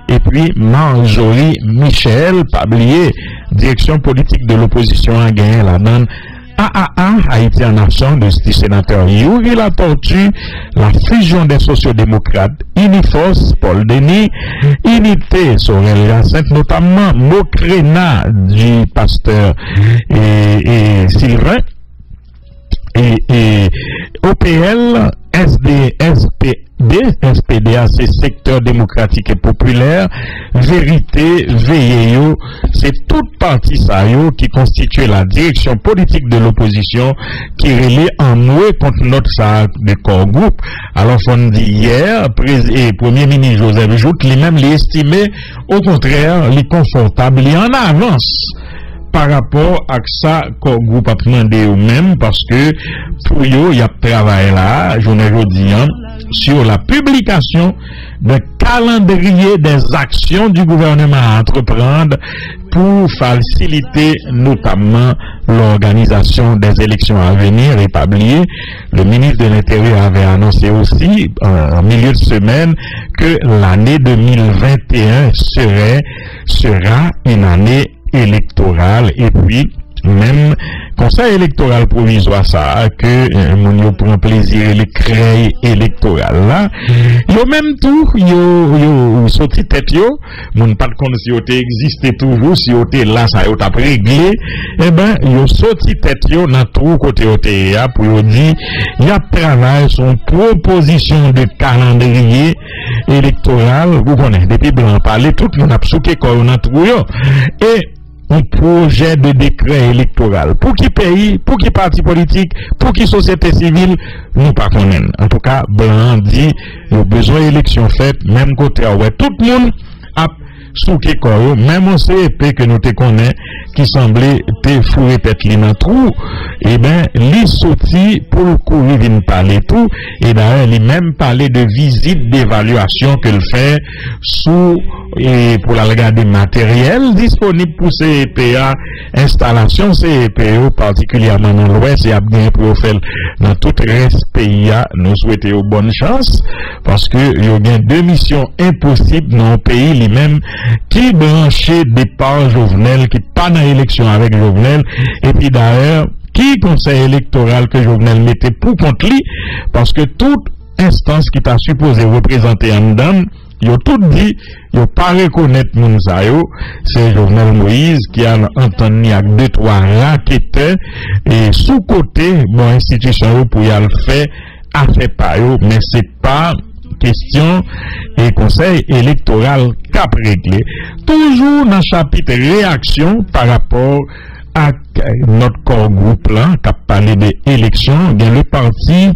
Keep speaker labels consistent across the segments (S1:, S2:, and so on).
S1: et puis Marjorie Michel, pas oublier, direction politique de l'opposition a gagné la donne. AAA, Haïti en action, de ce sénateur Yuri La Tortue, la fusion des sociodémocrates, Unifos, Paul Denis, Unité, Sorel Jacinthe, notamment Mokrena du pasteur et Sylvain, et OPL, SPDA, c'est secteur démocratique et populaire, Vérité, VEO, c'est toute partie ça qui constitue la direction politique de l'opposition qui relie en noué contre notre ça de corps groupe. Alors, on dit hier, Premier ministre Joseph Jout, lui-même l'estimé, au contraire, les confortable, il en avance par rapport à ça qu'on groupe a demandé eux-mêmes parce que pour eux, il y a travail là, journée aujourd'hui, sur la publication d'un calendrier des actions du gouvernement à entreprendre pour faciliter notamment l'organisation des élections à venir et pas oublier. Le ministre de l'Intérieur avait annoncé aussi en milieu de semaine que l'année 2021 sera une année électorale et puis même conseil électoral provisoire ça que mon prend plaisir les créer électoral là yo même tout yo sorti tête yo mon pas de si yo existé toujours si yo là ça yo t'a réglé et ben yo sorti tête yo dans tout côté yo pour yo dire il y a travail son proposition de calendrier électoral vous connaissez depuis blanc parler tout le monde a souké corona tout yo et un projet de décret électoral. Pour qui pays, pour qui parti politique, pour qui société civile, nous pas connaissons. En tout cas, Blanc dit, il y a besoin d'élections faites, même côté, ouais, tout le monde a souké corps, même on CEP que nous te connaissons, qui semblait te fourrer tête li dans trou, et ben, li sorti pour le coup, il vient parler tout, et d'ailleurs, il même parler de visite d'évaluation que le fait sous, et pour la regarder matériel disponible pour CEPA, installation CEPO, particulièrement dans l'Ouest, et à bien pour faire dans tout le reste pays, nous souhaitons bonne chance, parce que il y a bien deux missions impossibles dans le pays, lui-même, qui branchait départ Jovenel, qui pas dans l'élection avec Jovenel, et puis d'ailleurs, qui conseil électoral que Jovenel mettait pour contre lui, parce que toute instance qui t'a supposé représenter en dedans, ils ont tout dit, ils n'ont pas reconnaître Mounsayo, c'est Jovenel Moïse qui a entendu avec 2-3 raquetteurs et sous-côté, bon, institution pour y aller faire, a fait pas eux, mais c'est pas question et conseil électoral cap réglé. Toujours dans le chapitre réaction par rapport à notre corps groupe là, qui a parlé des élections, il y a le parti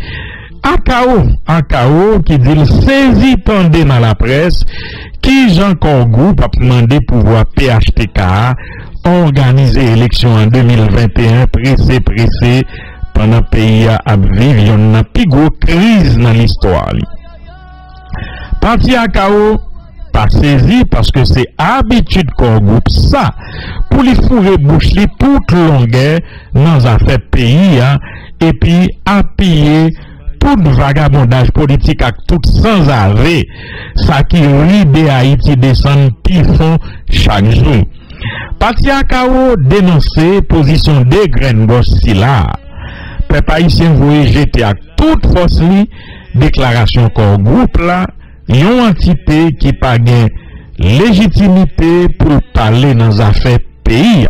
S1: AKO qui dit le saisi pendant dans la presse qui Jean corps groupe a demandé pouvoir PHTK organiser élection en 2021 pressé pendant le pays à vivre une plus grosse crise dans l'histoire. Parti AKO pas saisi parce que c'est habitude corps groupe ça pour les fourrer bouche li toute longueur dans affaire pays et puis appuyer tout vagabondage politique avec tout sans arrêt ça qui rit de Haïti descend pifon chaque jour. Parti AKO dénoncé position des graines gossi là peuple haïtien voyait jeter à toute force li déclaration corps groupe là une entité qui pas gain légitimité pour parler dans affaires pays.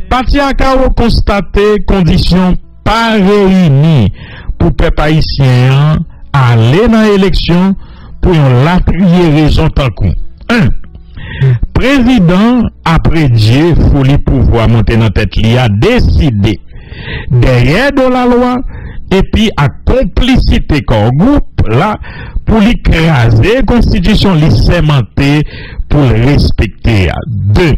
S1: Parti AKO constaté conditions pas réunies pour peuple haïtien aller dans l'élection pour la prier raison tant coup. 1. Président après Dieu faut les pouvoir monter dans tête li a décidé derrière de la loi et puis à complicité corps groupe là pour l'écraser constitution li sémenté pour respecter. 2.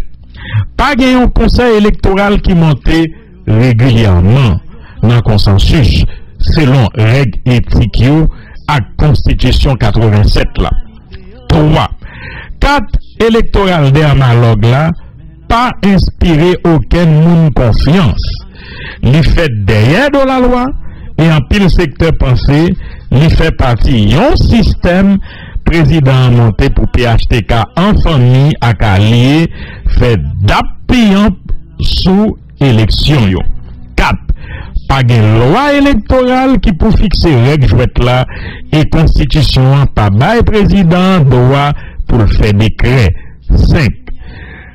S1: Pas gagner un conseil électoral qui montait régulièrement dans consensus selon règles éthiques à constitution 87 là. 3. 4 électoral d'analogue là pas inspiré aucun monde confiance. Li fait derrière de la loi et en pile secteur pensé, li fait partie d'un système président monté pour PHTK en famille à Calier fait d'appuyant sous élection yo. 4. Pas de loi électorale qui pour fixer règles jouettes là et constitution pas bail président droit pour faire décret. 5.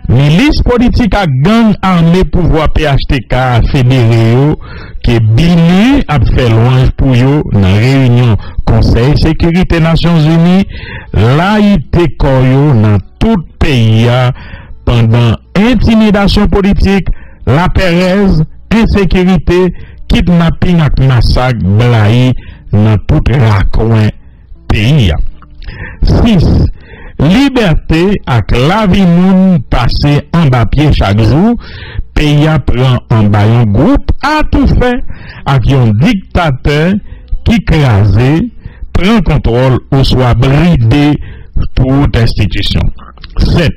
S1: Milice politique à gang armée pouvoir PHTK fédéré qui BINU a fait louange pour yo dans réunion Conseil Sécurité Nations Unies laïté koyo dans tout pays pendant intimidation politique, la pérèse, insécurité, kidnapping et massacre blaï dans tout raccoin pays. 6. Liberté ak la vie moun passé en bas pied chaque jour, pays prend en bas un groupe à tout fait avec un dictateur qui crasé, prend contrôle ou soit bridé toute institution. 7.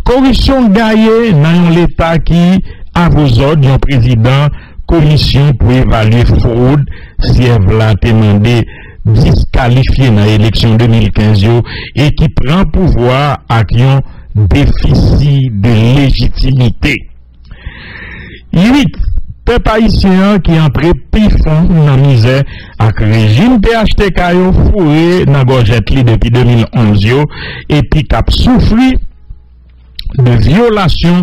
S1: Corruption gaillée dans l'État qui a vos ordres un président commission pour évaluer fraude si elle a demandé disqualifié dans l'élection 2015 et qui prend pouvoir avec un déficit de légitimité. 8. Peuple haïtien qui entre pifon dans misère avec régime PHTK fourré dans gorgette li depuis 2011 et puis cap souffri de violation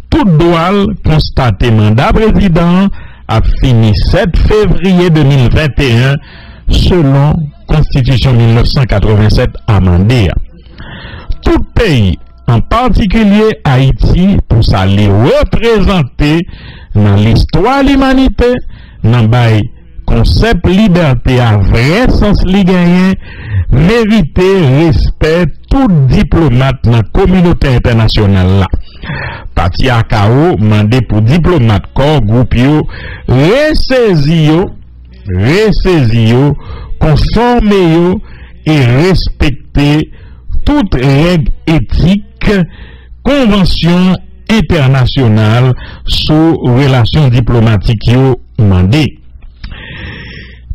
S1: tout droit constaté mandat président a fini 7 février 2021 selon Constitution 1987 amendée. Tout pays, en particulier Haïti, pour s'aller représenter dans l'histoire de l'humanité, dans le concept liberté à vrai sens ligérien, mériter respect tout diplomate dans la communauté internationale là. Parti à KO, mandé pour diplomate corps groupe yo, ressaisi yo, conformer yo et respecter toutes règles éthiques, convention internationale sous relations diplomatiques yo mandé.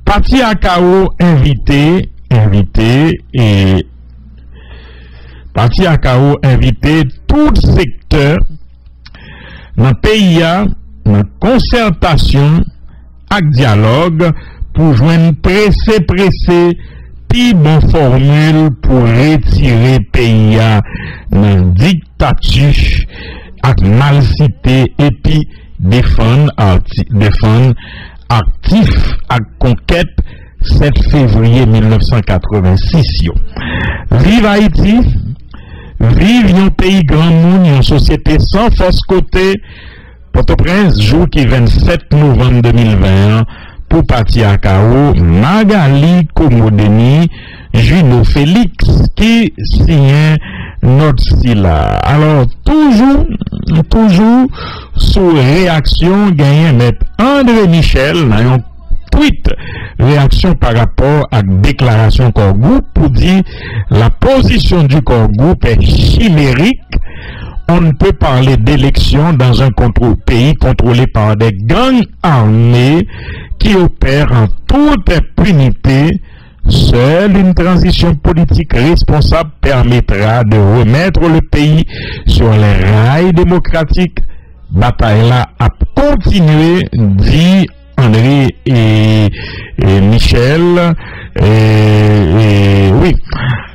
S1: Parti à KO invité tout secteur dans le pays dans concertation avec dialogue pour joindre pressé puis bonne formule pour retirer pays dans dictature avec mal cité et puis défendre actif à conquête 7 février 1986. Vive Haïti, vive un pays grand monde, une société sans force côté. Port-au-Prince, jour qui 27 novembre 2020, pour partir à KO, Magali Komodeni, Juno Félix, qui signe notre style. Alors, toujours, sous réaction, gagné maître André Michel, dans un tweet, réaction par rapport à la déclaration corps groupe pour dire la position du corps groupe est chimérique. On ne peut parler d'élection dans un pays contrôlé par des gangs armés qui opèrent en toute impunité. Seule une transition politique responsable permettra de remettre le pays sur les rails démocratiques. Bataille là a continué, dit André et Michel.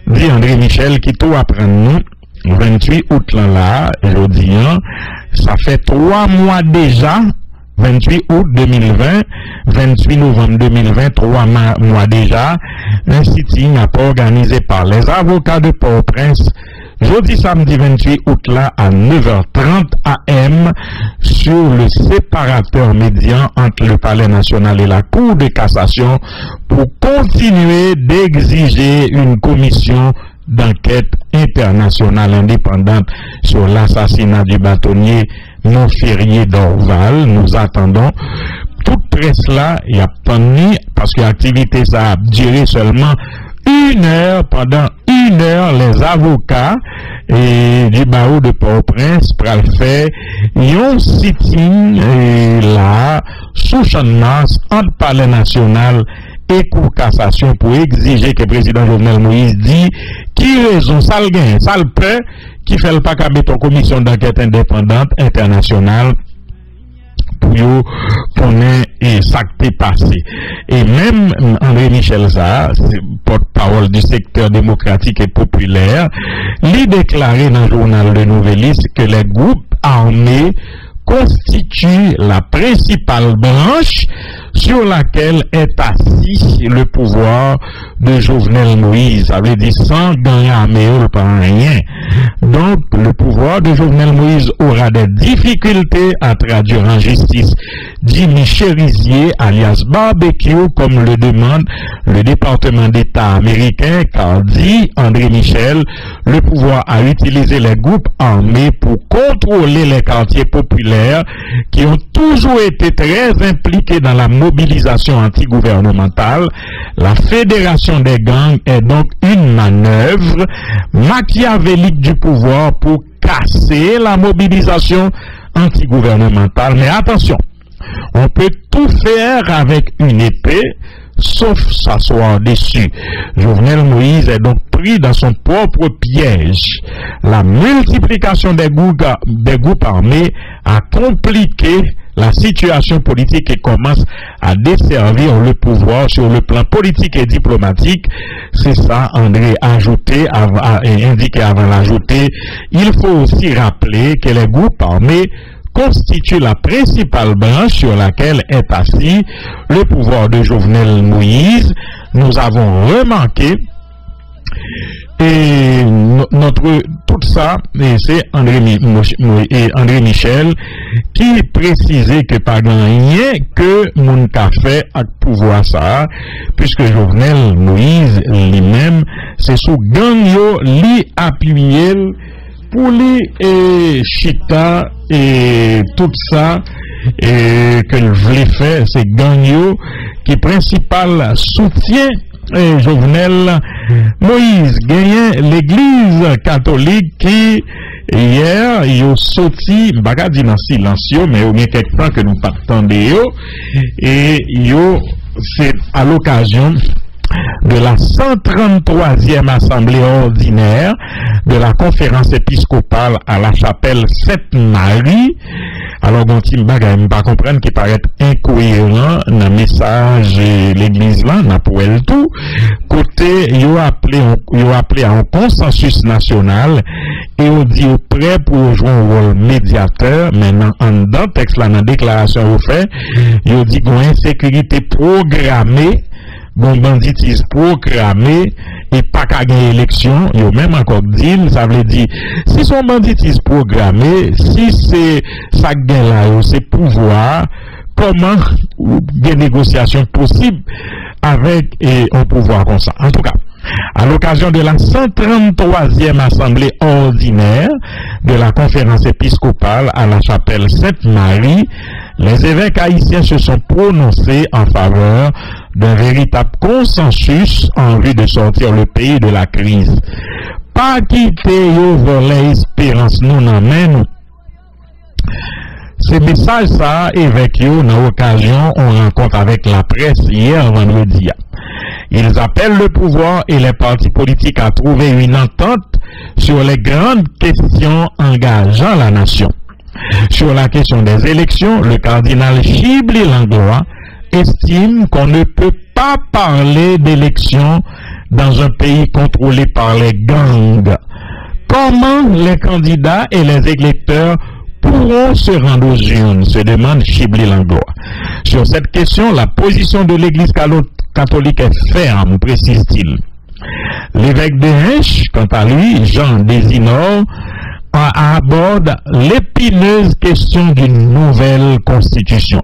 S1: Dit André Michel qui tout apprend nous. 28 août là, jeudi, ça fait 3 mois déjà, 28 août 2020, 28 novembre 2020, 3 mois déjà, un sitting n'a pas organisé par les avocats de Port-au-Prince, jeudi samedi 28 août là à 9h30 AM sur le séparateur médian entre le Palais national et la Cour de cassation pour continuer d'exiger une commission d'enquête internationale indépendante sur l'assassinat du bâtonnier Montferrier d'Orval. Nous attendons toute presse là, il y a pas ni parce que l'activité ça a duré seulement 1 heure. Pendant 1 heure, les avocats du barreau de Port-au-Prince pral fait un sitting là sous champ de Mars entre Palais national et Cour cassation pour exiger que le président Jovenel Moïse dit Qui raison, ça le gain, ça le peut, qui fait le pas qu'à mettre en commission d'enquête indépendante internationale pour connaître et ça qui est passé. Et même André Michel Sarr, porte-parole du secteur démocratique et populaire, lui déclaré dans le journal Le Nouvelliste que les groupes armés constituent la principale branche sur laquelle est assis le pouvoir de Jovenel Moïse. Ça veut dire sans gagner armé par rien. Donc, le pouvoir de Jovenel Moïse aura des difficultés à traduire en justice Jimmy Cherizier, alias Barbecue, comme le demande le département d'État américain, car dit André Michel, le pouvoir a utilisé les groupes armés pour contrôler les quartiers populaires qui ont toujours été très impliqués dans la mobilisation antigouvernementale. La fédération des gangs est donc une manœuvre machiavélique du pouvoir pour casser la mobilisation antigouvernementale. Mais attention, on peut tout faire avec une épée, sauf s'asseoir dessus. Jovenel Moïse est donc pris dans son propre piège. La multiplication des groupes armés a compliqué la situation politique et commence à desservir le pouvoir sur le plan politique et diplomatique. C'est ça, André a ajouté, et indiqué avant l'ajouter. Il faut aussi rappeler que les groupes armés constituent la principale branche sur laquelle est assis le pouvoir de Jovenel Moïse. Nous avons remarqué et tout ça, c'est André Michel qui précisait que pas rien que mon café a pouvoir ça, puisque Jovenel Moïse lui-même, c'est sous gang yo li appuyé pour les chita et tout ça et que le voulait faire, c'est gang yo qui principal soutien Jovenel Moïse. Gagne l'église catholique qui hier yo sorti baga di nan silencieux mais au moins quelque temps que nous partons et yo c'est à l'occasion de la 133e assemblée ordinaire de la conférence épiscopale à la chapelle Sainte-Marie. Alors, on ne pas comprendre qui paraît incohérent dans le message de l'église là, n'a pas le tout. Côté, ils ont appelé à un consensus national et on dit au prêt pour jouer un rôle médiateur. Maintenant, dans le texte là, dans la déclaration au fait, ils ont dit qu'on a une insécurité programmée, bon banditisme programmé et pas qu'à gagner élection, il y a même encore dit, ça veut dire, si son banditisme programmé, si c'est ça gagne là, c'est pouvoir, comment des négociations possibles avec un pouvoir comme ça. En tout cas, à l'occasion de la 133e assemblée ordinaire de la conférence épiscopale à la chapelle Sainte-Marie, les évêques haïtiens se sont prononcés en faveur d'un véritable consensus en vue de sortir le pays de la crise. Pas quitter yo voler espérance nous n'amène. Ces messages ça évêques yo dans l'occasion on rencontre avec la presse hier vendredi. Ils appellent le pouvoir et les partis politiques à trouver une entente sur les grandes questions engageant la nation. Sur la question des élections, le cardinal Chibli Langlois estime qu'on ne peut pas parler d'élections dans un pays contrôlé par les gangs. Comment les candidats et les électeurs pourront se rendre aux urnes, se demande Chibli Langlois. Sur cette question, la position de l'Église catholique est ferme, précise-t-il. L'évêque de Hinche, quant à lui, Jean Desinor, aborde l'épineuse question d'une nouvelle constitution.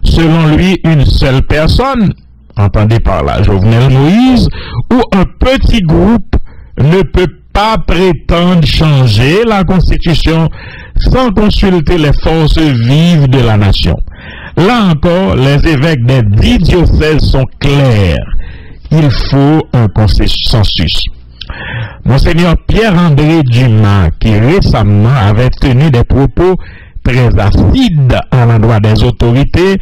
S1: Selon lui, une seule personne, entendez par là Jovenel Moïse, ou un petit groupe ne peut pas prétendre changer la constitution sans consulter les forces vives de la nation. Là encore, les évêques des 10 diocèses sont clairs. Il faut un consensus. Monseigneur Pierre-André Dumas, qui récemment avait tenu des propos très acides à l'endroit des autorités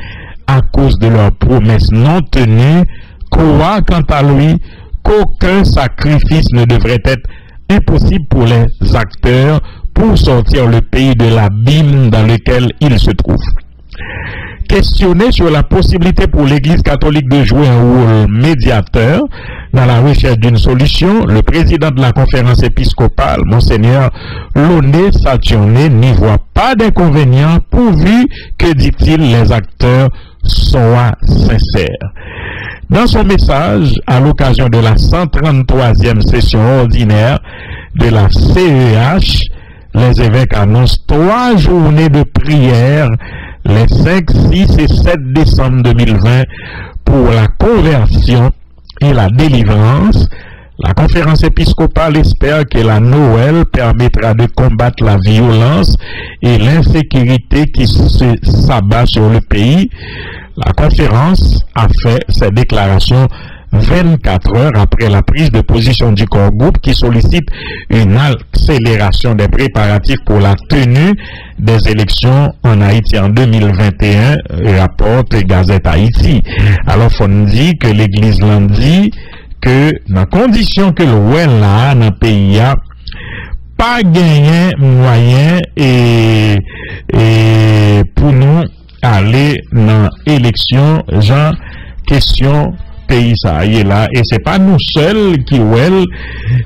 S1: à cause de leurs promesses non tenues, croit quant à lui qu'aucun sacrifice ne devrait être impossible pour les acteurs pour sortir le pays de l'abîme dans lequel il se trouve. Questionné sur la possibilité pour l'Église catholique de jouer un rôle médiateur dans la recherche d'une solution, le président de la conférence épiscopale, Monseigneur Launay Saturné, n'y voit pas d'inconvénient pourvu que, dit-il, les acteurs soient sincères. Dans son message, à l'occasion de la 133e session ordinaire de la CEH, les évêques annoncent 3 journées de prière les 5, 6 et 7 décembre 2020 pour la conversion et la délivrance. La conférence épiscopale espère que la Noël permettra de combattre la violence et l'insécurité qui s'abat sur le pays. La conférence a fait ses déclarations 24 heures après la prise de position du corps groupe qui sollicite une accélération des préparatifs pour la tenue des élections en Haïti en 2021, rapporte Gazette Haïti. Alors, on dit que l'Église l'a dit que dans condition que le ouel là dans le pays a pas gagné moyen et pour nous aller dans l'élection, genre question pays ça y est là, et c'est pas nous seuls qui ouel,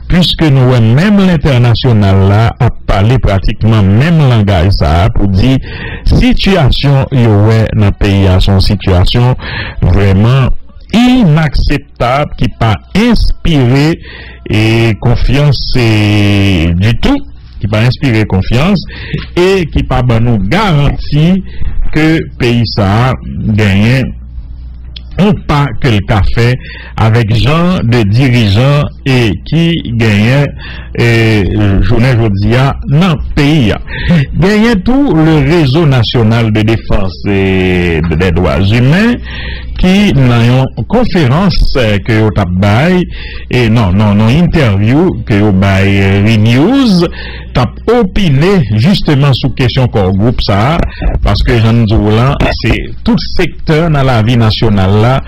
S1: puisque nous même l'international là a parlé pratiquement même langage ça pour dire situation yo dans pays a son situation vraiment inacceptable qui pas inspiré et confiance du tout, qui pas inspiré confiance et qui pas nous garantit que pays ça gagne ou pas que le café avec gens de dirigeants et qui gagnent journée aujourd'hui dans le pays. Gagnent tout le réseau national de défense des droits humains qui dans une conférence que vous avez et non interview que vous avez News t'a opiné justement sur question corps groupe ça parce que Jean Zoulan c'est tout secteur dans la vie nationale là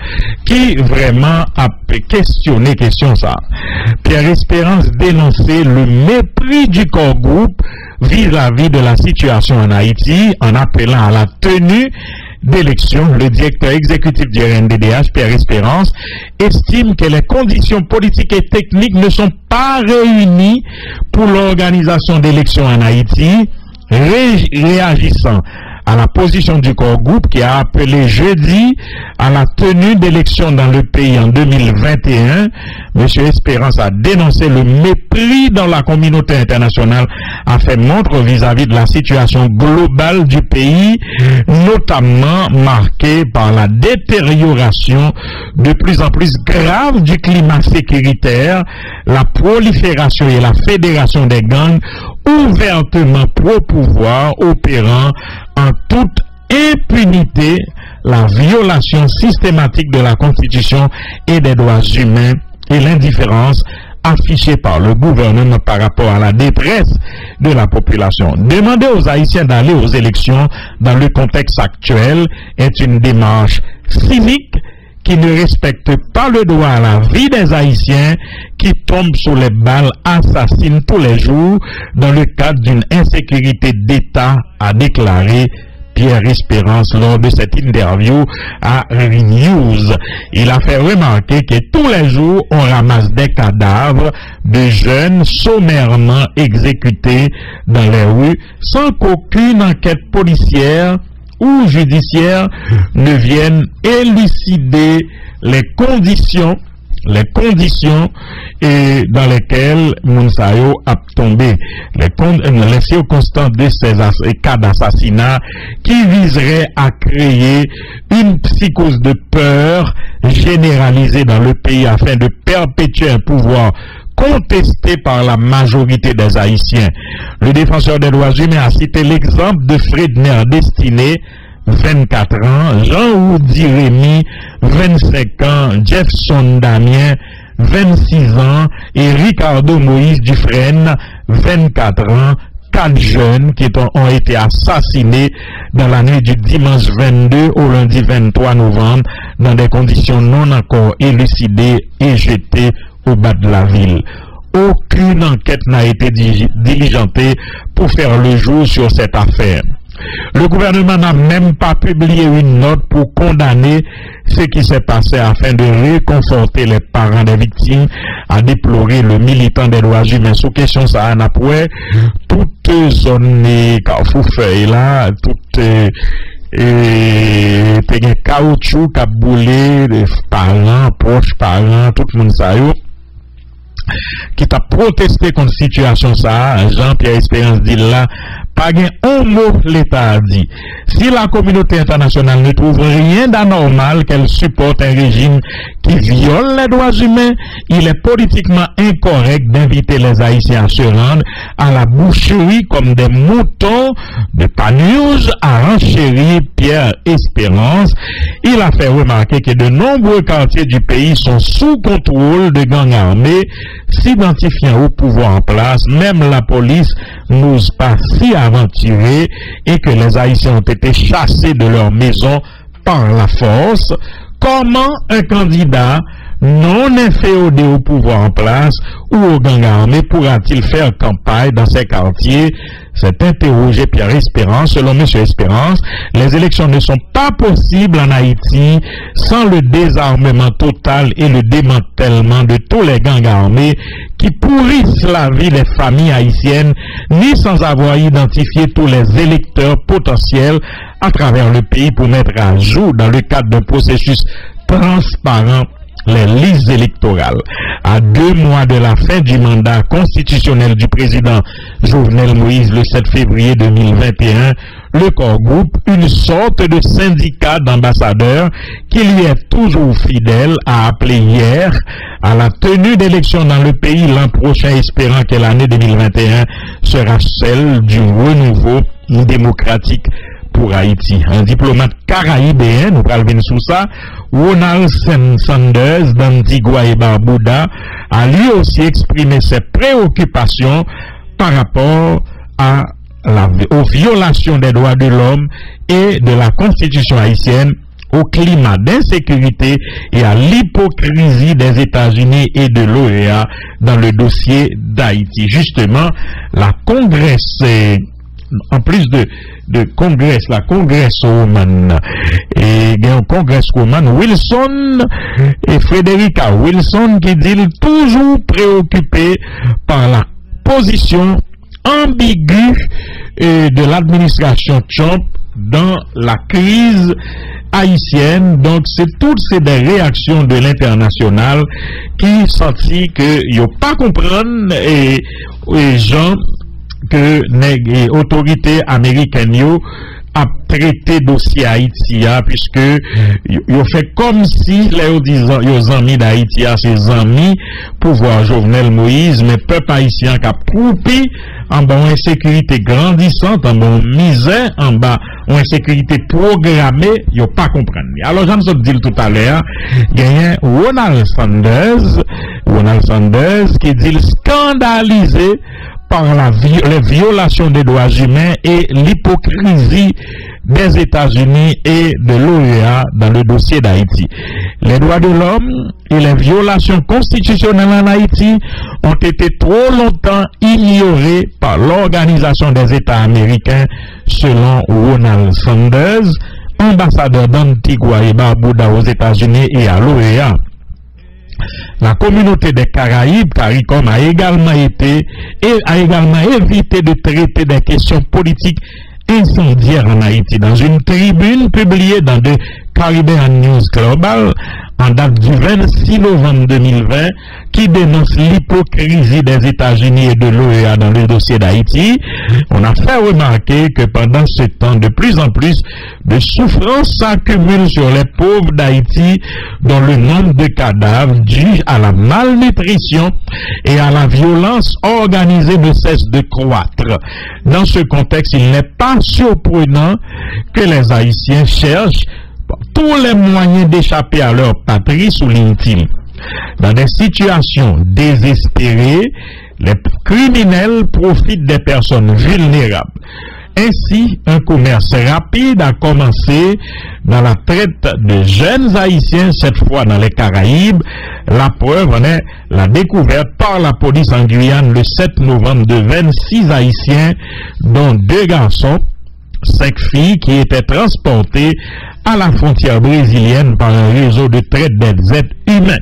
S1: qui vraiment a questionné question ça. Pierre Espérance dénonçait le mépris du corps groupe vis-à-vis de la situation en Haïti en appelant à la tenue d'élection. Le directeur exécutif du RNDDH, Pierre Espérance, estime que les conditions politiques et techniques ne sont pas réunies pour l'organisation d'élections en Haïti, réagissant à la position du corps groupe qui a appelé jeudi à la tenue d'élections dans le pays en 2021. M. Espérance a dénoncé le mépris dans la communauté internationale, a fait montre vis-à-vis de la situation globale du pays, notamment marquée par la détérioration de plus en plus grave du climat sécuritaire, la prolifération et la fédération des gangs ouvertement pro-pouvoir opérant en toute impunité, la violation systématique de la Constitution et des droits humains et l'indifférence affichée par le gouvernement par rapport à la détresse de la population. Demander aux Haïtiens d'aller aux élections dans le contexte actuel est une démarche cynique qui ne respecte pas le droit à la vie des Haïtiens qui tombent sous les balles assassines tous les jours dans le cadre d'une insécurité d'État, a déclaré Pierre Espérance lors de cette interview à News. Il a fait remarquer que tous les jours on ramasse des cadavres de jeunes sommairement exécutés dans les rues sans qu'aucune enquête policière ou judiciaire ne viennent élucider les conditions et dans lesquelles Mounsayo a tombé, les circonstances de ces cas d'assassinat qui viseraient à créer une psychose de peur généralisée dans le pays afin de perpétuer un pouvoir contesté par la majorité des Haïtiens. Le défenseur des droits humains a cité l'exemple de Fredner Destiné, 24 ans, Jean-Oudi Rémy, 25 ans, Jefferson Damien, 26 ans, et Ricardo Moïse Dufresne, 24 ans, 4 jeunes qui ont été assassinés dans la nuit du dimanche 22 au lundi 23 novembre dans des conditions non encore élucidées et jetés au bas de la ville. Aucune enquête n'a été diligentée pour faire le jour sur cette affaire. Le gouvernement n'a même pas publié une note pour condamner ce qui s'est passé afin de réconforter les parents des victimes, à déplorer le militant des droits humains. Sous question ça, on a pour toute zone Carrefour-Feuille là, toute caoutchouc qui a boulé, les parents, proches parents, tout le monde ça yo, qui t'a protesté contre la situation ça. Jean-Pierre Espérance dit là, pas un mot l'État a dit. Si la communauté internationale ne trouve rien d'anormal qu'elle supporte un régime qui viole les droits humains, il est politiquement incorrect d'inviter les Haïtiens à se rendre à la boucherie comme des moutons de Panurge, à renchérir Pierre Espérance. Il a fait remarquer que de nombreux quartiers du pays sont sous contrôle de gangs armés, s'identifiant au pouvoir en place. Même la police n'ose pas s'y aventurer et que les Haïtiens ont été chassés de leur maison par la force. Comment un candidat non inféodé au pouvoir en place ou aux gangs armés pourra-t-il faire campagne dans ces quartiers? C'est interrogé Pierre Espérance. Selon M. Espérance, les élections ne sont pas possibles en Haïti sans le désarmement total et le démantèlement de tous les gangs armés qui pourrissent la vie des familles haïtiennes, ni sans avoir identifié tous les électeurs potentiels à travers le pays pour mettre à jour, dans le cadre d'un processus transparent, les listes électorales. À 2 mois de la fin du mandat constitutionnel du président Jovenel Moïse le 7 février 2021, le corps groupe, une sorte de syndicat d'ambassadeurs qui lui est toujours fidèle, a appelé hier à la tenue d'élections dans le pays l'an prochain, espérant que l'année 2021 sera celle du renouveau démocratique pour Haïti. Un diplomate caraïbéen, nous parlons sous ça, Ronald Sanders d'Antigua et Barbuda, a lui aussi exprimé ses préoccupations par rapport aux violations des droits de l'homme et de la constitution haïtienne, au climat d'insécurité et à l'hypocrisie des États-Unis et de l'OEA dans le dossier d'Haïti. Justement, la Congrès, en plus de Congrès, la Congresswoman et un Congresswoman Wilson et Frederica Wilson qui dit toujours préoccupé par la position ambiguë de l'administration Trump dans la crise haïtienne. Donc c'est toutes ces des réactions de l'international qui sentit que yo pas comprendre et gens que les autorités américaines a traité dossier Haïti puisque ils fait comme si les amis d'Haïti ces amis pouvoir Jovenel Moïse, mais peuple haïtien qui a coupé en bas une insécurité grandissante, en bas une misère, en bas une insécurité programmée, ils pas comprendre. Alors j'en ai dit tout à l'heure, il y a Ronald Sanders qui dit scandalisé par les violations des droits humains et l'hypocrisie des États-Unis et de l'OEA dans le dossier d'Haïti. Les droits de l'homme et les violations constitutionnelles en Haïti ont été trop longtemps ignorés par l'Organisation des États américains, selon Ronald Sanders, ambassadeur d'Antigua et Barbuda aux États-Unis et à l'OEA. La communauté des Caraïbes, CARICOM, a également évité de traiter des questions politiques incendiaires en Haïti. Dans une tribune publiée dans The Caribbean News Global, en date du 26 novembre 2020, qui dénonce l'hypocrisie des États-Unis et de l'OEA dans le dossier d'Haïti, on a fait remarquer que pendant ce temps, de plus en plus de souffrances s'accumulent sur les pauvres d'Haïti, dont le nombre de cadavres dû à la malnutrition et à la violence organisée ne cesse de croître. Dans ce contexte, il n'est pas surprenant que les Haïtiens cherchent tous les moyens d'échapper à leur patrie, souligne-t-il. Dans des situations désespérées, les criminels profitent des personnes vulnérables. Ainsi, un commerce rapide a commencé dans la traite de jeunes Haïtiens, cette fois dans les Caraïbes. La preuve en est la découverte par la police en Guyane le 7 novembre de 26 Haïtiens, dont 2 garçons, 5 filles qui étaient transportées à la frontière brésilienne par un réseau de traite des êtres humains.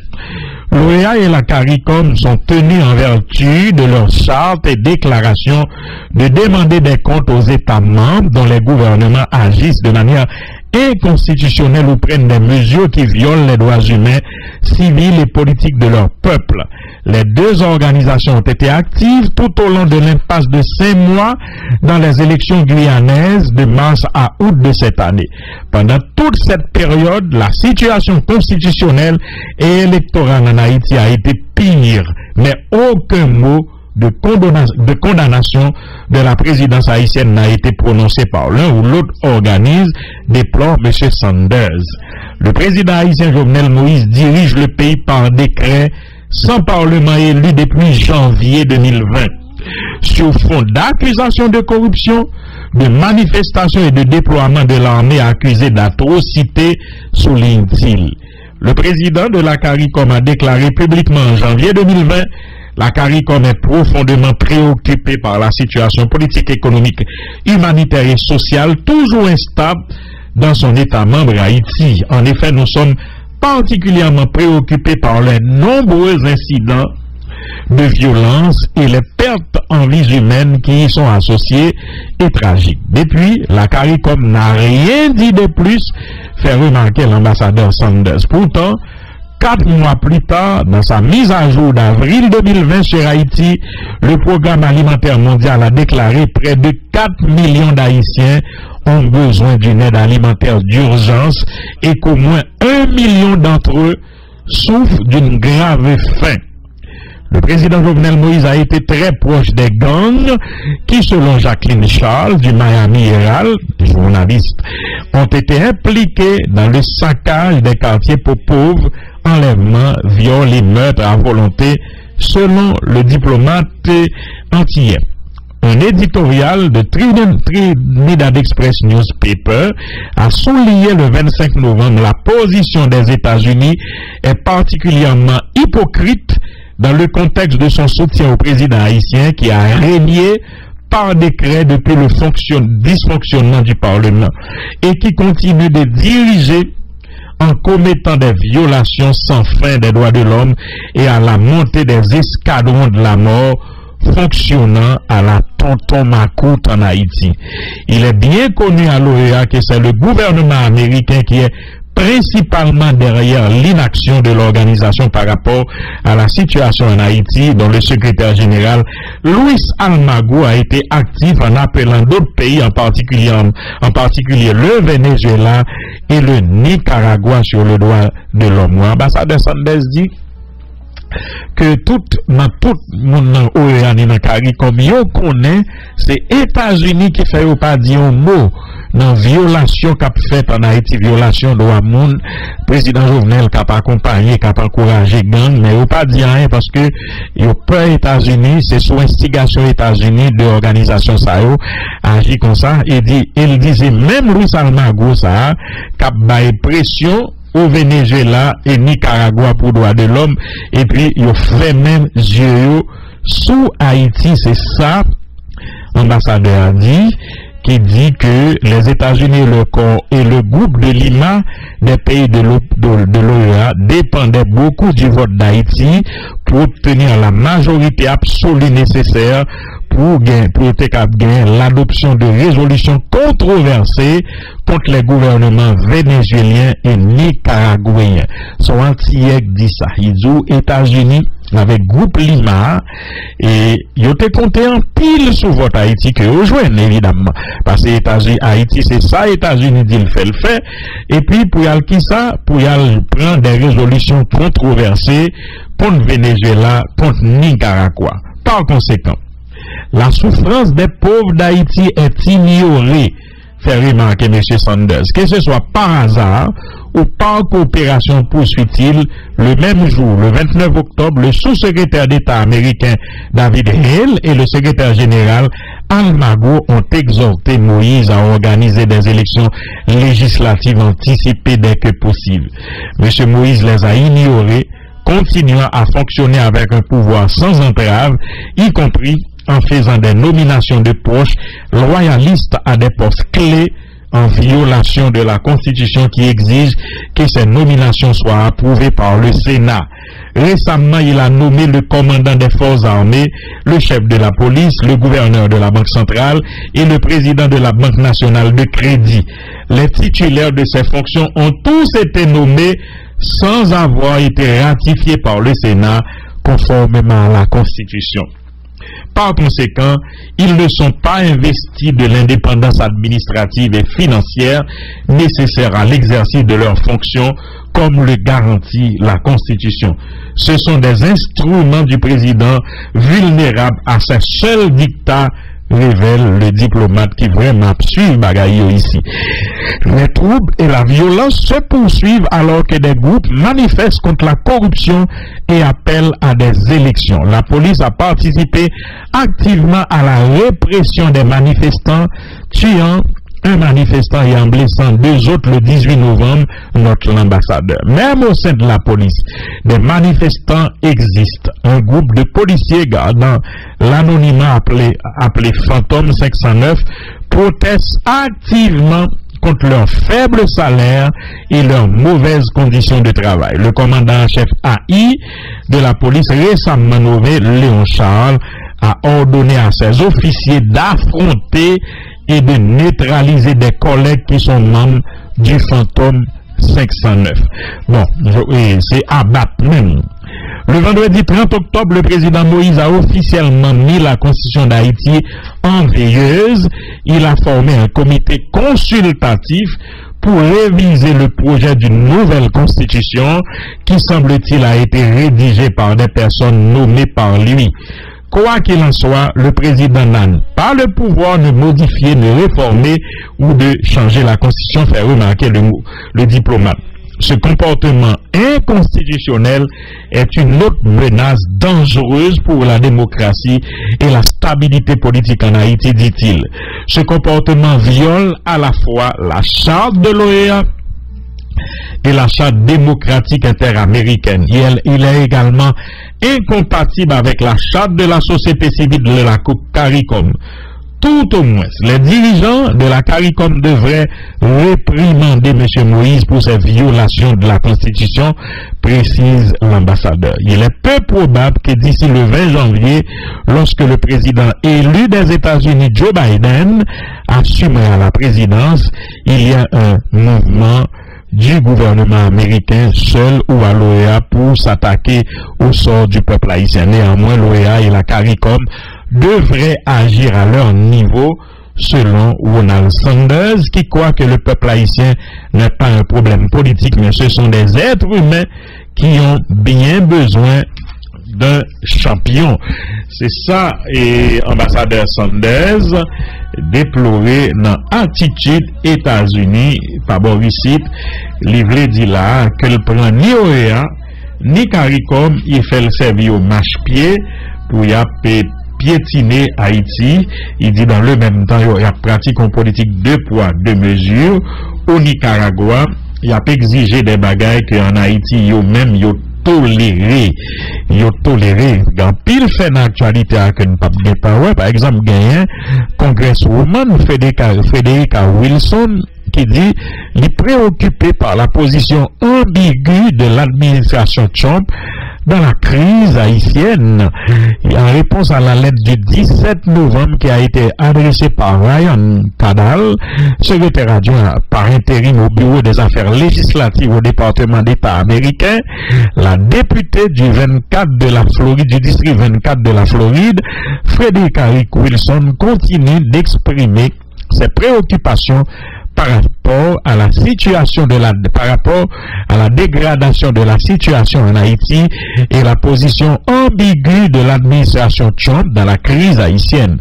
S1: L'OEA et la CARICOM sont tenus en vertu de leur charte et déclaration de demander des comptes aux États membres dont les gouvernements agissent de manière inconstitutionnelle ou prennent des mesures qui violent les droits humains, civils et politiques de leur peuple. Les 2 organisations ont été actives tout au long de l'impasse de 5 mois dans les élections guyanaises de mars à août de cette année. Pendant toute cette période, la situation constitutionnelle et électorale en Haïti a été pire, mais aucun mot de condamnation de la présidence haïtienne n'a été prononcé par l'un ou l'autre organisme, déplore M. Sanders. Le président haïtien Jovenel Moïse dirige le pays par décret sans parlement élu depuis janvier 2020. Sur fond d'accusations de corruption, de manifestations et de déploiement de l'armée accusée d'atrocité, souligne-t-il. Le président de la CARICOM a déclaré publiquement en janvier 2020: la CARICOM est profondément préoccupée par la situation politique, économique, humanitaire et sociale toujours instable dans son État membre Haïti. En effet, nous sommes particulièrement préoccupés par les nombreux incidents de violence et les pertes en vies humaines qui y sont associées et tragiques. Depuis, la CARICOM n'a rien dit de plus, fait remarquer l'ambassadeur Sanders. Pourtant, 4 mois plus tard, dans sa mise à jour d'avril 2020 sur Haïti, le Programme alimentaire mondial a déclaré près de 4 millions d'Haïtiens ont besoin d'une aide alimentaire d'urgence et qu'au moins 1 million d'entre eux souffrent d'une grave faim. Le président Jovenel Moïse a été très proche des gangs qui, selon Jacqueline Charles du Miami Herald, journaliste, ont été impliqués dans le saccage des quartiers pauvres, enlèvements, viols et meurtres à volonté, selon le diplomate antillais. Un éditorial de Trinidad Express Newspaper a souligné le 25 novembre la position des États-Unis est particulièrement hypocrite dans le contexte de son soutien au président haïtien qui a régné par décret depuis le dysfonctionnement du Parlement et qui continue de diriger en commettant des violations sans fin des droits de l'homme et à la montée des escadrons de la mort fonctionnant à la tonton Macoute en Haïti. Il est bien connu à l'OEA que c'est le gouvernement américain qui est principalement derrière l'inaction de l'organisation par rapport à la situation en Haïti, dont le secrétaire général Luis Almagro a été actif en appelant d'autres pays, en particulier le Venezuela et le Nicaragua sur le droit de l'homme. L'ambassadeur Sanders dit que tout mon OEA ni dans CARICOM yo connaît, c'est États-Unis qui fait pas dire un mot dans violation qu'a fait en Haïti, violation de droit monde, président Jovenel qu'a accompagné, qu'a encouragé gang, mais il pas dit rien parce que il peur États-Unis, c'est sous instigation États-Unis de l'organisation ça yo agit comme ça. Il disait même Luis Almagro ça qu'a bail pression au Venezuela et Nicaragua pour droits de l'homme, et puis il fait même yeux sous Haïti. C'est ça l'ambassadeur a dit, qui dit que les États-Unis et le groupe de Lima des pays de l'OEA dépendaient beaucoup du vote d'Haïti pour obtenir la majorité absolue nécessaire pour gagner l'adoption de résolutions controversées contre les gouvernements vénézuéliens et nicaraguayens. Son antillais dit ça. Il dit aux États-Unis avec groupe Lima et il était compté en pile sur vote Haïti que rejoignent évidemment parce que Haïti c'est ça, États-Unis dit le fait et puis pour y aller qui ça, pour y aller prendre des résolutions controversées contre Venezuela, contre Nicaragua. Par conséquent, la souffrance des pauvres d'Haïti est ignorée, fait remarquer M. Sanders, que ce soit par hasard ou par coopération, poursuit-il, le même jour, le 29 octobre, le sous-secrétaire d'État américain David Hale et le secrétaire général Al Mago ont exhorté Moïse à organiser des élections législatives anticipées dès que possible. M. Moïse les a ignorées, continuant à fonctionner avec un pouvoir sans entrave, y compris en faisant des nominations de proches loyalistes à des postes clés en violation de la Constitution qui exige que ces nominations soient approuvées par le Sénat. Récemment, il a nommé le commandant des forces armées, le chef de la police, le gouverneur de la Banque centrale et le président de la Banque nationale de crédit. Les titulaires de ces fonctions ont tous été nommés sans avoir été ratifiés par le Sénat conformément à la Constitution. Par conséquent, ils ne sont pas investis de l'indépendance administrative et financière nécessaire à l'exercice de leurs fonctions comme le garantit la Constitution. Ce sont des instruments du président vulnérables à ses seuls dictats, révèle le diplomate qui vraiment suit Bagayo ici. Les troubles et la violence se poursuivent alors que des groupes manifestent contre la corruption et appellent à des élections. La police a participé activement à la répression des manifestants, tuant un manifestant et en blessant deux autres le 18 novembre, note l'ambassadeur. Même au sein de la police, des manifestants existent. Un groupe de policiers gardant l'anonymat appelé Fantôme 509 proteste activement contre leur faible salaire et leurs mauvaises conditions de travail. Le commandant-chef AI de la police récemment nommé, Léon Charles, a ordonné à ses officiers d'affronter et de neutraliser des collègues qui sont membres du Fantôme 509. Bon, c'est abattre même. Le vendredi 30 octobre, le président Moïse a officiellement mis la Constitution d'Haïti en veilleuse. Il a formé un comité consultatif pour réviser le projet d'une nouvelle constitution qui, semble-t-il, a été rédigée par des personnes nommées par lui. Quoi qu'il en soit, le président n'a pas le pouvoir de modifier, de réformer ou de changer la Constitution, fait remarquer le diplomate. Ce comportement inconstitutionnel est une autre menace dangereuse pour la démocratie et la stabilité politique en Haïti, dit-il. Ce comportement viole à la fois la charte de l'OEA et la charte démocratique interaméricaine. Il est également incompatible avec la charte de la société civile de la CARICOM. Tout au moins, les dirigeants de la CARICOM devraient réprimander M. Moïse pour ces violations de la Constitution, précise l'ambassadeur. Il est peu probable que d'ici le 20 janvier, lorsque le président élu des États-Unis, Joe Biden, assumera la présidence, il y a un mouvement du gouvernement américain seul ou à l'OEA pour s'attaquer au sort du peuple haïtien. Néanmoins, l'OEA et la CARICOM devraient agir à leur niveau, selon Ronald Sanders, qui croit que le peuple haïtien n'est pas un problème politique, mais ce sont des êtres humains qui ont bien besoin d'un champion. C'est ça, et ambassadeur Sanders déploré dans attitude États-Unis par Borisite, livré dit là que le prend ni OEA ni CARICOM, il fait le servir au marche-pied pour y piétiner Haïti. Il dit dans le même temps il y a pratique en politique 2 poids 2 mesures. Au Nicaragua, il y a exigé des bagailles que en Haïti yo même yo toléré dans pile fait d'actualité que ne pas pas. Par exemple, gagné congresswoman Frederica Wilson qui dit il est préoccupé par la position ambiguë de l'administration Trump dans la crise haïtienne. En réponse à la lettre du 17 novembre qui a été adressée par Ryan Cadal, secrétaire adjoint par intérim au bureau des affaires législatives au département d'État américain, la députée du 24 de la Floride, du district 24 de la Floride, Frederica Wilson, continue d'exprimer ses préoccupations par rapport à la situation par rapport à la dégradation de la situation en Haïti et la position ambiguë de l'administration Trump dans la crise haïtienne.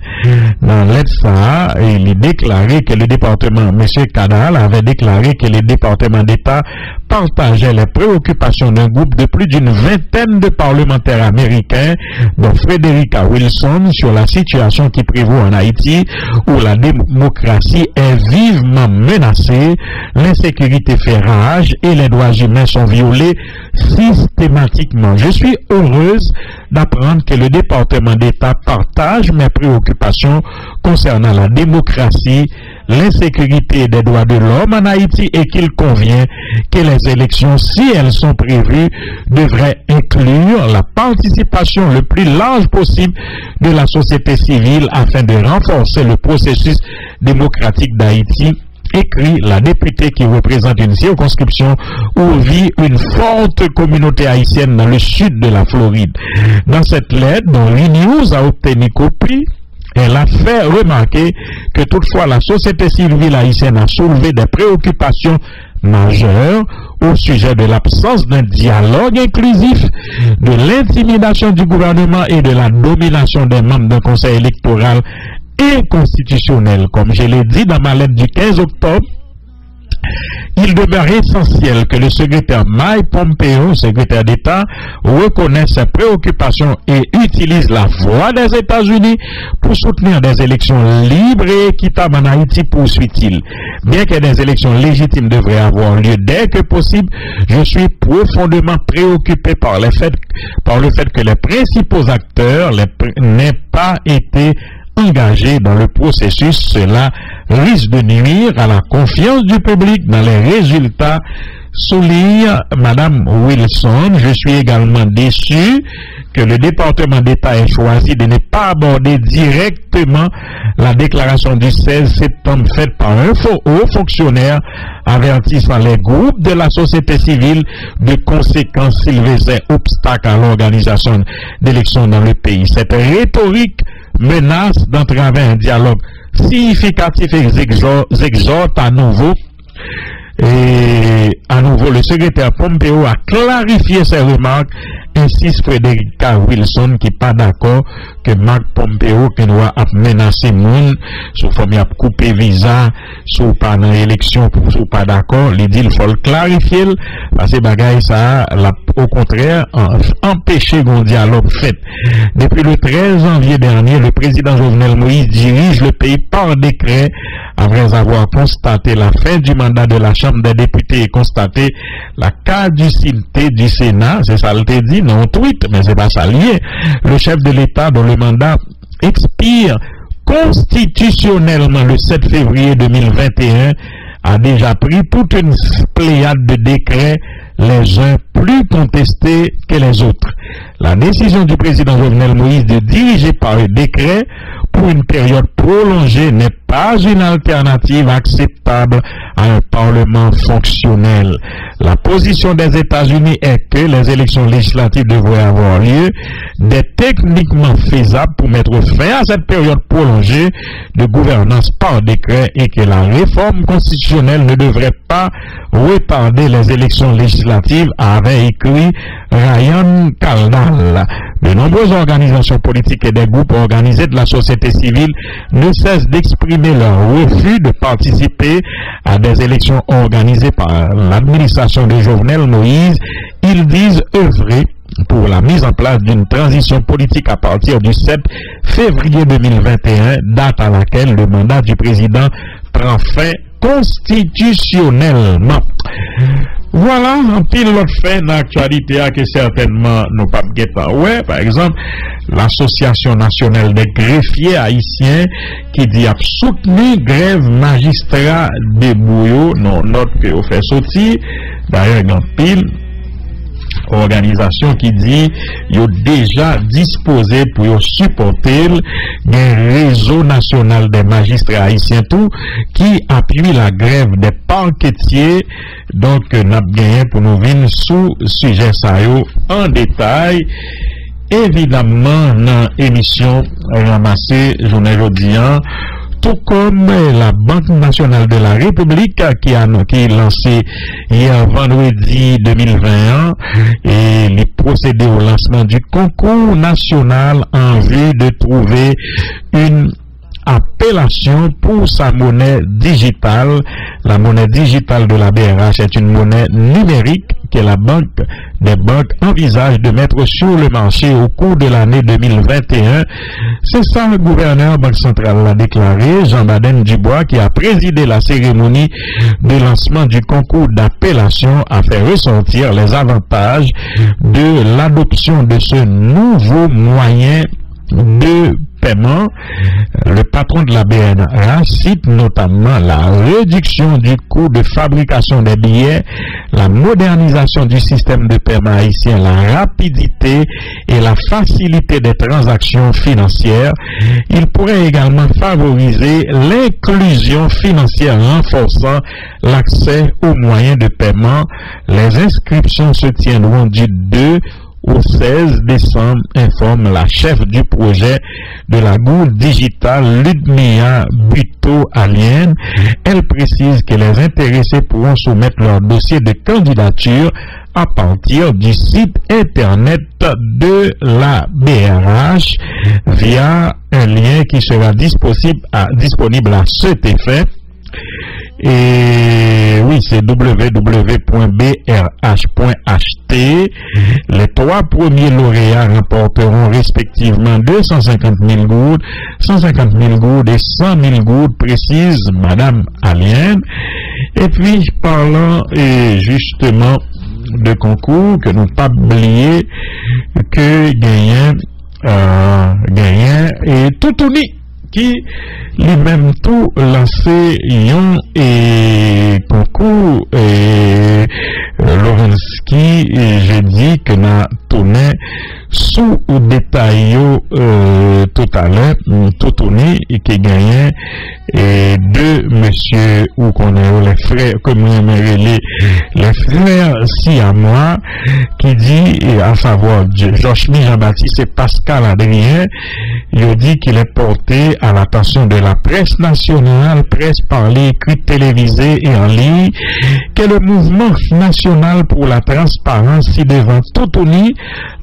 S1: Dans l'aide ça, il est déclaré que le département, M. Kadal avait déclaré que le département d'État partageait les préoccupations d'un groupe de plus d'une vingtaine de parlementaires américains, dont Frederica Wilson, sur la situation qui prévaut en Haïti, où la démocratie est vivement menacée, l'insécurité fait rage et les droits humains sont violés systématiquement. Je suis heureuse d'apprendre que le département d'État partage mes préoccupations concernant la démocratie, l'insécurité et des droits de l'homme en Haïti et qu'il convient que les élections, si elles sont prévues, devraient inclure la participation le plus large possible de la société civile afin de renforcer le processus démocratique d'Haïti, écrit la députée qui représente une circonscription où vit une forte communauté haïtienne dans le sud de la Floride. Dans cette lettre, dont l'E-News a obtenu copie, elle a fait remarquer que toutefois la société civile haïtienne a soulevé des préoccupations majeures au sujet de l'absence d'un dialogue inclusif, de l'intimidation du gouvernement et de la domination des membres d'un conseil électoral inconstitutionnel. Comme je l'ai dit dans ma lettre du 15 octobre, il demeure essentiel que le secrétaire Mike Pompeo, secrétaire d'État, reconnaisse ses préoccupations et utilise la voix des États-Unis pour soutenir des élections libres et équitables en Haïti, poursuit-il. Bien que des élections légitimes devraient avoir lieu dès que possible, je suis profondément préoccupé par le fait que les principaux acteurs n'aient pas été engagés dans le processus. Cela risque de nuire à la confiance du public dans les résultats, souligne Madame Wilson. Je suis également déçu que le département d'État ait choisi de ne pas aborder directement la déclaration du 16 septembre faite par un haut fonctionnaire avertissant les groupes de la société civile de conséquences s'ils faisaient obstacle à l'organisation d'élections dans le pays. Cette rhétorique menace d'entraver un dialogue significatif et exhorte à nouveau le secrétaire Pompeo a clarifié ses remarques. Insiste Frederica Wilson qui pas d'accord que Marc Pompeo qui doit menacer monde sous forme de couper visa sous pas dans élection sous pas d'accord. Il dit il faut le clarifier parce que bagaille ça au contraire empêcher un dialogue fait. Depuis le 13 janvier dernier, le président Jovenel Moïse dirige le pays par décret après avoir constaté la fin du mandat de la Chambre des députés et constaté la caducité du Sénat. C'est ça le dit non tweet, mais c'est pas ça lié. Le chef de l'État dont le mandat expire constitutionnellement le 7 février 2021 a déjà pris toute une pléiade de décrets, les uns plus contestés que les autres. La décision du président Jovenel Moïse de diriger par un décret pour une période prolongée n'est pas une alternative acceptable à un parlement fonctionnel. La position des États-Unis est que les élections législatives devraient avoir lieu dès techniquement faisable pour mettre fin à cette période prolongée de gouvernance par décret et que la réforme constitutionnelle ne devrait pas retarder les élections législatives, avait écrit Ryan Kaldal. De nombreuses organisations politiques et des groupes organisés de la société civile ne cessent d'exprimer leur refus de participer à des élections organisées par l'administration de Jovenel Moïse. Ils disent œuvrer pour la mise en place d'une transition politique à partir du 7 février 2021, date à laquelle le mandat du président prend fin constitutionnellement. Voilà un pile l'autre fait dans l'actualité que certainement nous pas guettant. Ouais, par exemple, l'Association nationale des greffiers haïtiens qui dit a soutenu grève magistrat de Bouyo, non note que vous fait sortir. D'ailleurs, il y a pile organisation qui dit ils ont déjà disposé pour supporter un réseau national des magistrats haïtiens tout qui appuie la grève des parquetiers. Donc n'a gagné pour nous venir sous sujet ça en détail. Évidemment dans émission ramassée journée aujourd'hui tout comme la Banque nationale de la République qui a lancé hier vendredi 2021 et les procédés au lancement du concours national en vue de trouver une appellation pour sa monnaie digitale. La monnaie digitale de la BRH est une monnaie numérique que la banque des banques envisage de mettre sur le marché au cours de l'année 2021. C'est ça le gouverneur Banque centrale l'a déclaré, Jean Baden Dubois, qui a présidé la cérémonie de lancement du concours d'appellation, a fait ressortir les avantages de l'adoption de ce nouveau moyen de paiement. Le patron de la BNRH cite notamment la réduction du coût de fabrication des billets, la modernisation du système de paiement haïtien, la rapidité et la facilité des transactions financières. Il pourrait également favoriser l'inclusion financière renforçant l'accès aux moyens de paiement. Les inscriptions se tiendront du 2 au 16 décembre, informe la chef du projet de la gourde digitale Ludmilla Buteau-Alien. Elle précise que les intéressés pourront soumettre leur dossier de candidature à partir du site internet de la BRH via un lien qui sera disponible à cet effet. Et oui, c'est www.brh.ht. Les 3 premiers lauréats remporteront respectivement 250 000 gourdes, 150 000 gourdes et 100 000 gourdes, précise Madame Alien. Et puis, parlant justement de concours, que nous pas oublier que gagnant et Toutouni qui lui-même tout lancé yon et concours et Lorensky et j'ai dit que n'a tourné sous détail tout à l'heure Toutouni et qui gagnait et deux monsieur ou qu'on est les frères comme les frères si à moi qui dit à savoir Joshmi Jean-Baptiste et Pascal Adrien, il dit qu'il est porté à l'attention de la presse nationale, presse parlée, écrite, télévisée et en ligne, que le mouvement national pour la transparence ci-devant Toutouni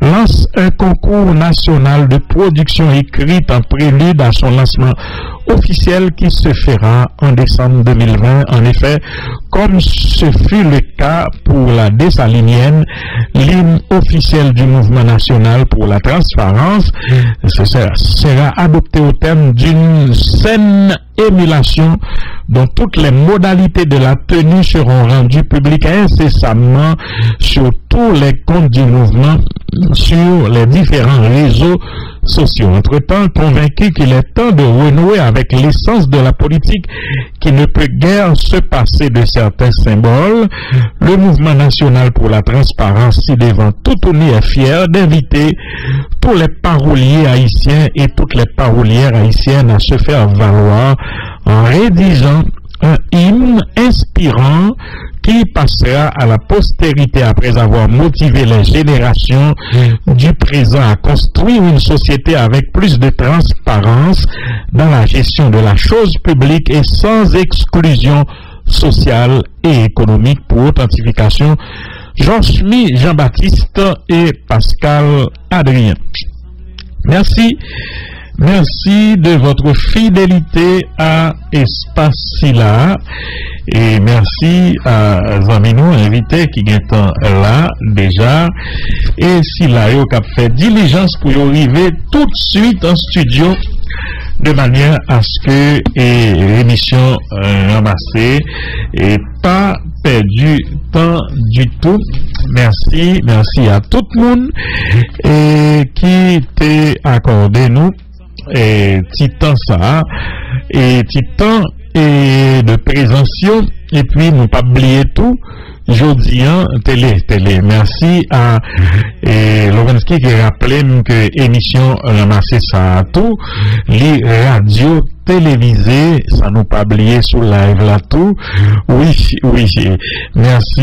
S1: lance un concours national de production écrite en prélude à son lancement officiel qui se fera en décembre 2020. En effet, comme ce fut le cas pour la Dessalinienne, l'hymne officiel du mouvement national pour la transparence sera adopté au terme d'une saine émulation dont toutes les modalités de la tenue seront rendues publiques incessamment sur tous les comptes du mouvement sur les différents réseaux sociaux. Entre-temps, convaincu qu'il est temps de renouer avec l'essence de la politique qui ne peut guère se passer de certains symboles, le mouvement national pour la transparence ci-devant Toutouni est fier d'inviter tous les paroliers haïtiens et toutes les parolières haïtiennes à se faire valoir en rédigeant un hymne inspirant qui passera à la postérité après avoir motivé les générations du présent à construire une société avec plus de transparence dans la gestion de la chose publique et sans exclusion sociale et économique. Pour authentification, Joshmi Jean-Baptiste et Pascal Adrien. Merci. Merci de votre fidélité à Espace Silla et merci à Zaminou, invité qui est là déjà. Et Silla yo qui a fait diligence pour y arriver tout de suite en studio de manière à ce que l'émission ramassée et pas perdu temps du tout. Merci à tout le monde et qui t'est accordé nous et titan ça et titan et de présentiel et puis nous pas oublier tout jeudi télé merci à Lorensky qui rappelait que émission ramasser ça tout les radios télévisées ça nous pas oublier sous live là tout oui merci